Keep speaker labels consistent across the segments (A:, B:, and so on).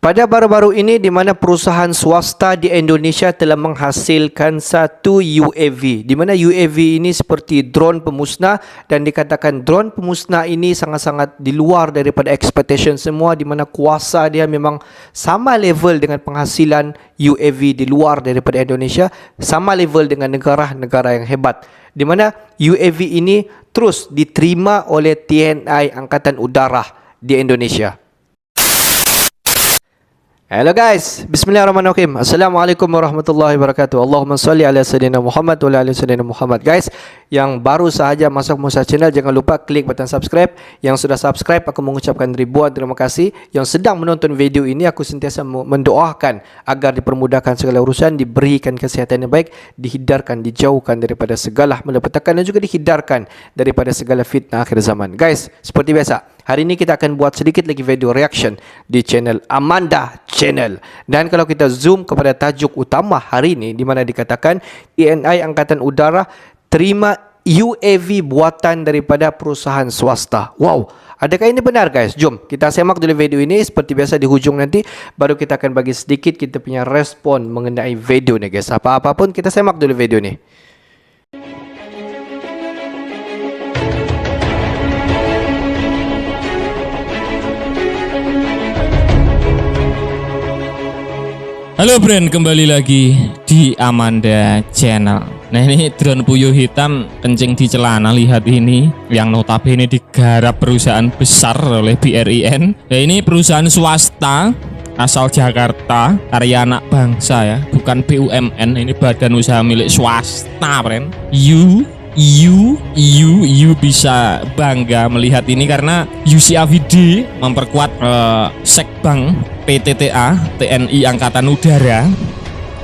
A: Pada baru-baru ini di mana perusahaan swasta di Indonesia telah menghasilkan satu UAV, di mana UAV ini seperti drone pemusnah, dan dikatakan drone pemusnah ini sangat-sangat di luar daripada expectation semua, di mana kuasa dia memang sama level dengan penghasilan UAV di luar daripada Indonesia, sama level dengan negara-negara yang hebat, di mana UAV ini terus diterima oleh TNI Angkatan Udara di Indonesia. Hello guys, bismillahirrahmanirrahim. Assalamualaikum warahmatullahi wabarakatuh. Allahumma salli ala sayyidina Muhammad wa ala sayyidina Muhammad. Guys, yang baru sahaja masuk Musa Channel, jangan lupa klik butang subscribe. Yang sudah subscribe, aku mengucapkan ribuan terima kasih. Yang sedang menonton video ini, aku sentiasa mendoakan agar dipermudahkan segala urusan, diberikan kesihatan yang baik, dihindarkan, dijauhkan daripada segala malapetaka, dan juga dihindarkan daripada segala fitnah akhir zaman. Guys, seperti biasa, hari ini kita akan buat sedikit lagi video reaction di channel Amanda Channel. Dan kalau kita zoom kepada tajuk utama hari ini, di mana dikatakan TNI Angkatan Udara terima UAV buatan daripada perusahaan swasta. Wow, adakah ini benar guys? Jom kita semak dulu video ini. Seperti biasa di hujung nanti baru kita akan bagi sedikit kita punya respon mengenai video ni guys. Apa-apa pun kita semak dulu video ni.
B: Halo Brand, kembali lagi di Amanda Channel. Nah, ini drone puyuh hitam kencing di celana, lihat ini, yang notabene digarap perusahaan besar oleh BRIN. Nah, ini perusahaan swasta asal Jakarta, karya anak bangsa ya, bukan BUMN, ini badan usaha milik swasta, Brand. You bisa bangga melihat ini karena UCAVD memperkuat Sekbang PTTA TNI Angkatan Udara,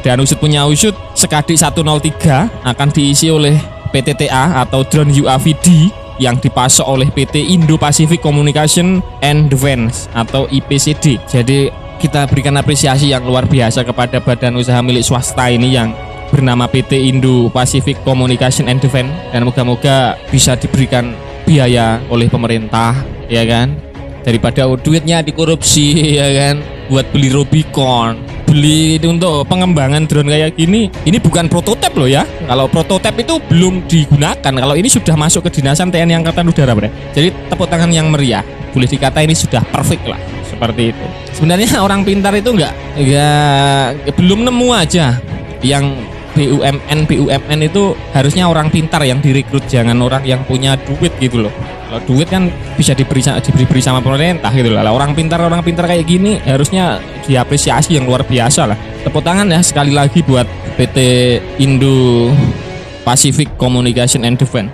B: dan usut punya usut Sekadik 103 akan diisi oleh PTTA atau drone UAVD yang dipasok oleh PT Indo-Pacific Communication and Defense atau IPCD. Jadi kita berikan apresiasi yang luar biasa kepada badan usaha milik swasta ini yang bernama PT Indo-Pacific Communication and Defense, dan moga-moga bisa diberikan biaya oleh pemerintah, ya kan, daripada duitnya dikorupsi, ya kan, buat beli Rubicon, beli itu untuk pengembangan drone kayak gini. Ini bukan prototipe loh ya. Kalau prototipe itu belum digunakan, kalau ini sudah masuk ke dinasan TNI Angkatan Udara, Bre. Jadi tepuk tangan yang meriah. Boleh dikata ini sudah perfect lah, seperti itu. Sebenarnya orang pintar itu belum nemu aja yang BUMN itu harusnya orang pintar yang direkrut, jangan orang yang punya duit gitu loh. Kalau duit kan bisa diberi sama pemerintah gitu loh. Orang pintar kayak gini harusnya diapresiasi yang luar biasa lah. Tepuk tangan ya sekali lagi buat PT Indo Pacific Communication and Defense.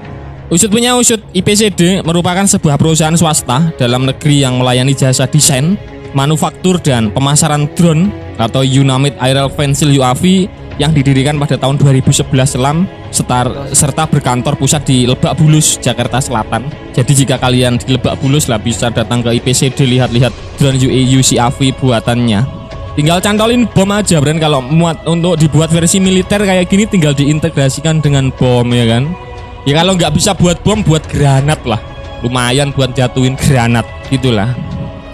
B: Usut punya usut, IPCD merupakan sebuah perusahaan swasta dalam negeri yang melayani jasa desain, manufaktur dan pemasaran drone atau Unamid Aerial Pencil UAV yang didirikan pada tahun 2011 silam, serta berkantor pusat di Lebak Bulus, Jakarta Selatan. Jadi jika kalian di Lebak Bulus lah bisa datang ke IPCD, lihat-lihat drone UCAV buatannya. Tinggal cantolin bom aja, Brand. Kalau muat untuk dibuat versi militer kayak gini tinggal diintegrasikan dengan bom, ya kan. Ya kalau nggak bisa buat bom, buat granat lah, lumayan buat jatuhin granat gitulah.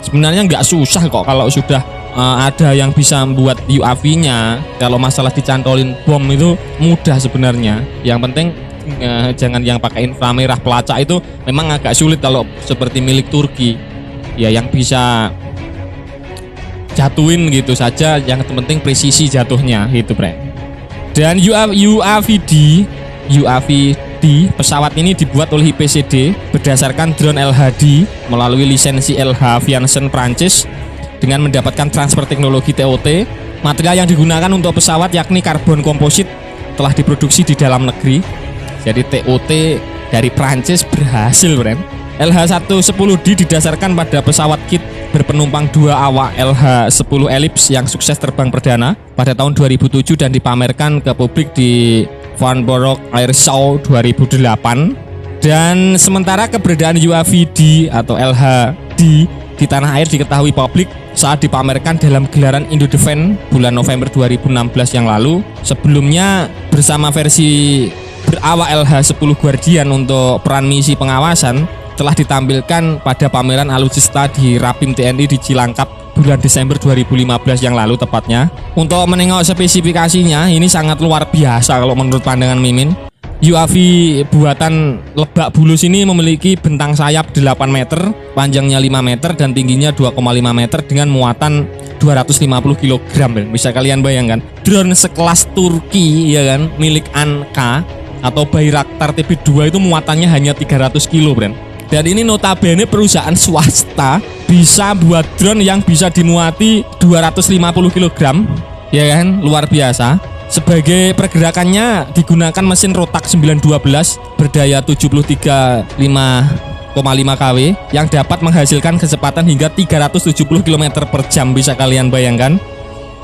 B: Sebenarnya nggak susah kok kalau sudah ada yang bisa membuat UAV-nya. Kalau masalah dicantolin bom itu mudah sebenarnya. Yang penting jangan yang pakai inframerah pelacak, itu memang agak sulit kalau seperti milik Turki. Ya yang bisa jatuhin gitu saja, yang penting presisi jatuhnya gitu, Bre. Dan UAVD pesawat ini dibuat oleh IPCD berdasarkan drone LHD melalui lisensi LH Aviation Prancis dengan mendapatkan transfer teknologi TOT. Material yang digunakan untuk pesawat yakni karbon komposit telah diproduksi di dalam negeri. Jadi TOT dari Prancis berhasil, Bren. LH-110D didasarkan pada pesawat kit berpenumpang 2 awak LH-10 Ellipse yang sukses terbang perdana pada tahun 2007 dan dipamerkan ke publik di Vandenborg Air Show 2008. Dan sementara keberadaan UAVD atau LHD di tanah air diketahui publik saat dipamerkan dalam gelaran Indo Defense bulan November 2016 yang lalu. Sebelumnya bersama versi berawak LH-10 Guardian untuk peran misi pengawasan telah ditampilkan pada pameran alutsista di Rapim TNI di Cilangkap bulan Desember 2015 yang lalu tepatnya. Untuk menengok spesifikasinya, ini sangat luar biasa kalau menurut pandangan Mimin. UAV buatan Lebak Bulus ini memiliki bentang sayap 8 meter, panjangnya 5 meter dan tingginya 2,5 meter dengan muatan 250 kg. Bisa kalian bayangkan, drone sekelas Turki ya kan, milik Anka atau Bayraktar TB2 itu muatannya hanya 300 kg, Bren. Dan ini notabene perusahaan swasta bisa buat drone yang bisa dimuati 250 kg, ya kan, luar biasa. Sebagai pergerakannya digunakan mesin Rotak 912 berdaya 73,5 kW yang dapat menghasilkan kecepatan hingga 370 km per jam, bisa kalian bayangkan.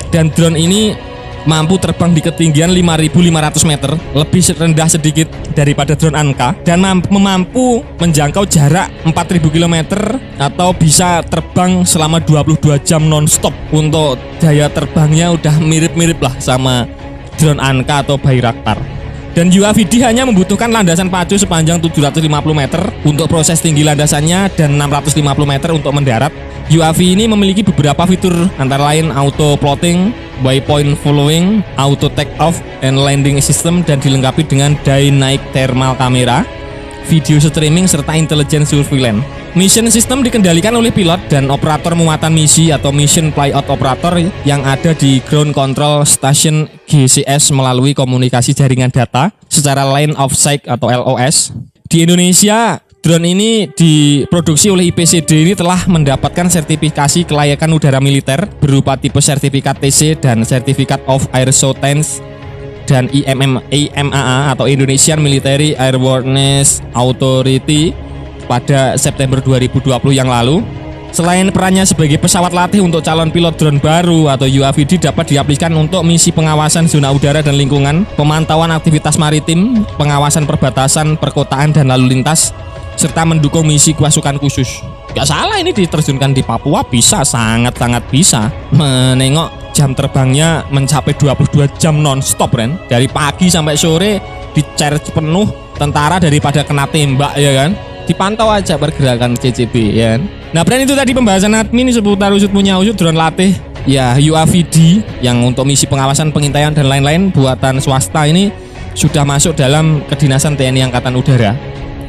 B: Dan drone ini mampu terbang di ketinggian 5.500 meter, lebih rendah sedikit daripada drone Anka, dan mampu menjangkau jarak 4.000 km atau bisa terbang selama 22 jam non-stop. Untuk daya terbangnya udah mirip-mirip lah sama drone Anka atau Bayraktar. Dan UAVD hanya membutuhkan landasan pacu sepanjang 750 meter untuk proses tinggi landasannya dan 650 meter untuk mendarat. UAV ini memiliki beberapa fitur antara lain auto plotting, waypoint following, auto take off and landing system, dan dilengkapi dengan dynamic thermal camera, video streaming serta intelligent surveillance. Mission system dikendalikan oleh pilot dan operator muatan misi atau mission flight operator yang ada di ground control station GCS melalui komunikasi jaringan data secara line of sight atau LOS. Di Indonesia, drone ini diproduksi oleh IPCD ini telah mendapatkan sertifikasi kelayakan udara militer berupa tipe sertifikat TC dan sertifikat of airworthiness dan IMAA atau Indonesian Military Airworthiness Authority pada September 2020 yang lalu. Selain perannya sebagai pesawat latih untuk calon pilot drone baru atau UAVD dapat diaplikasikan untuk misi pengawasan zona udara dan lingkungan, pemantauan aktivitas maritim, pengawasan perbatasan, perkotaan dan lalu lintas, serta mendukung misi pasukan khusus. Gak salah ini diterjunkan di Papua, bisa, sangat-sangat bisa. Menengok jam terbangnya mencapai 22 jam non-stop, Ren. Dari pagi sampai sore di charge penuh, tentara daripada kena tembak, ya kan. Dipantau aja pergerakan CCB, ya kan. Nah, Bren, itu tadi pembahasan admin seputar usut punya usut drone latih ya UAVD yang untuk misi pengawasan, pengintaian dan lain-lain buatan swasta ini sudah masuk dalam kedinasan TNI Angkatan Udara.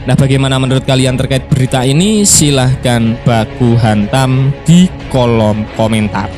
B: Nah, bagaimana menurut kalian terkait berita ini? Silahkan baku hantam di kolom komentar.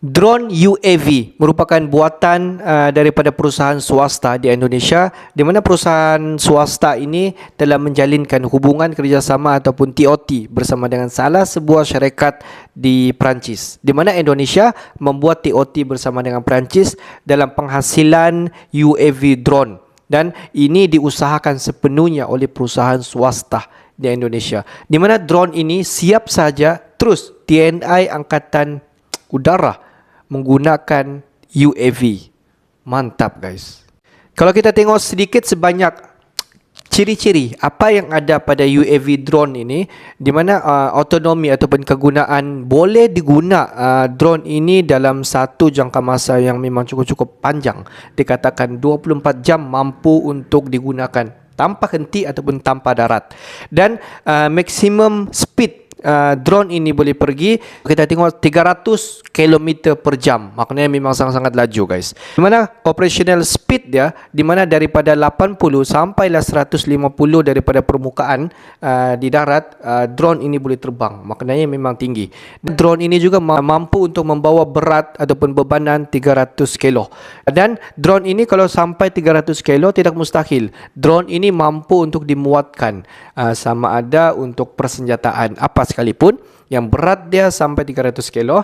A: Drone UAV merupakan buatan daripada perusahaan swasta di Indonesia, di mana perusahaan swasta ini telah menjalinkan hubungan kerjasama ataupun TOT bersama dengan salah sebuah syarikat di Perancis, di mana Indonesia membuat TOT bersama dengan Perancis dalam penghasilan UAV drone, dan ini diusahakan sepenuhnya oleh perusahaan swasta di Indonesia, di mana drone ini siap saja terus TNI Angkatan Udara menggunakan UAV. Mantap, guys. Kalau kita tengok sedikit sebanyak ciri-ciri apa yang ada pada UAV drone ini, di mana autonomi ataupun kegunaan boleh diguna drone ini dalam satu jangka masa yang memang cukup panjang. Dikatakan 24 jam mampu untuk digunakan tanpa henti ataupun tanpa darat. Dan maximum speed drone ini boleh pergi, kita tengok 300 km per jam. Maknanya memang sangat-sangat laju, guys. Di mana operational speed dia, di mana daripada 80 sampailah 150 daripada permukaan di darat, drone ini boleh terbang. Maknanya memang tinggi. Drone ini juga mampu untuk membawa berat ataupun bebanan 300 kilo. Dan drone ini kalau sampai 300 kilo tidak mustahil. Drone ini mampu untuk dimuatkan sama ada untuk persenjataan apa sekalipun, yang berat dia sampai 300 kilo,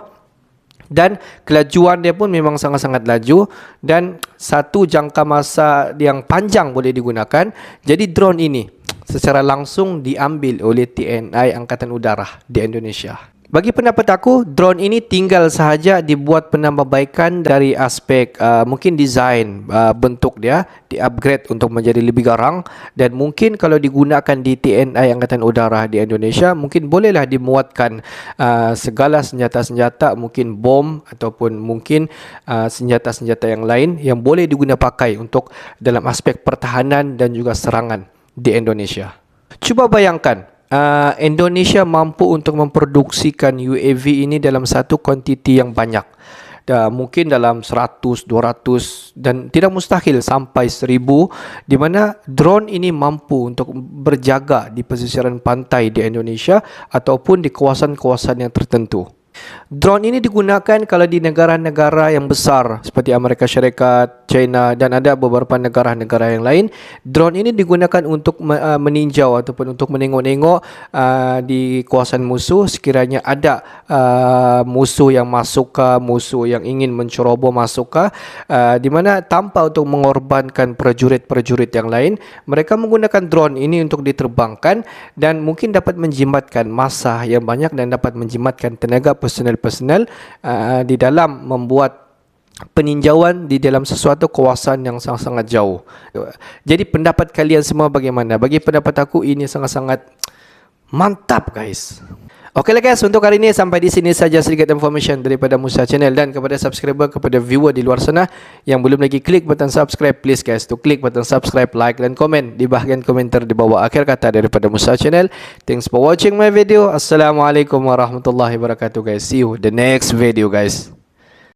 A: dan kelajuan dia pun memang sangat-sangat laju, dan satu jangka masa yang panjang boleh digunakan. Jadi drone ini secara langsung diambil oleh TNI Angkatan Udara di Indonesia. Bagi pendapat aku, drone ini tinggal sahaja dibuat penambahbaikan dari aspek mungkin desain, bentuk dia di-upgrade untuk menjadi lebih garang, dan mungkin kalau digunakan di TNI Angkatan Udara di Indonesia, mungkin bolehlah dimuatkan segala senjata-senjata, mungkin bom ataupun mungkin senjata-senjata yang lain yang boleh digunakan pakai untuk dalam aspek pertahanan dan juga serangan di Indonesia. Cuba bayangkan, Indonesia mampu untuk memproduksikan UAV ini dalam satu kuantiti yang banyak. Mungkin dalam 100, 200 dan tidak mustahil sampai 1000, di mana drone ini mampu untuk berjaga di pesisiran pantai di Indonesia ataupun di kawasan-kawasan yang tertentu. Drone ini digunakan kalau di negara-negara yang besar seperti Amerika Syarikat, China dan ada beberapa negara-negara yang lain. Drone ini digunakan untuk meninjau ataupun untuk menengok-nengok di kawasan musuh sekiranya ada musuh yang masuk ke, musuh yang ingin menceroboh masuk ke, di mana tanpa untuk mengorbankan prajurit-prajurit yang lain, mereka menggunakan drone ini untuk diterbangkan dan mungkin dapat menjimatkan massa yang banyak dan dapat menjimatkan tenaga personel-personel di dalam membuat peninjauan di dalam sesuatu kawasan yang sangat-sangat jauh. Jadi pendapat kalian semua bagaimana? Bagi pendapat aku ini sangat-sangat mantap, guys. Okeylah guys, untuk hari ini sampai di sini saja sedikit information daripada Musa Channel, dan kepada subscriber, kepada viewer di luar sana yang belum lagi klik butang subscribe, please guys to klik butang subscribe, like dan komen di bahagian komentar di bawah akhir kata daripada Musa Channel. Thanks for watching my video. Assalamualaikum warahmatullahi wabarakatuh guys. See you the next video guys.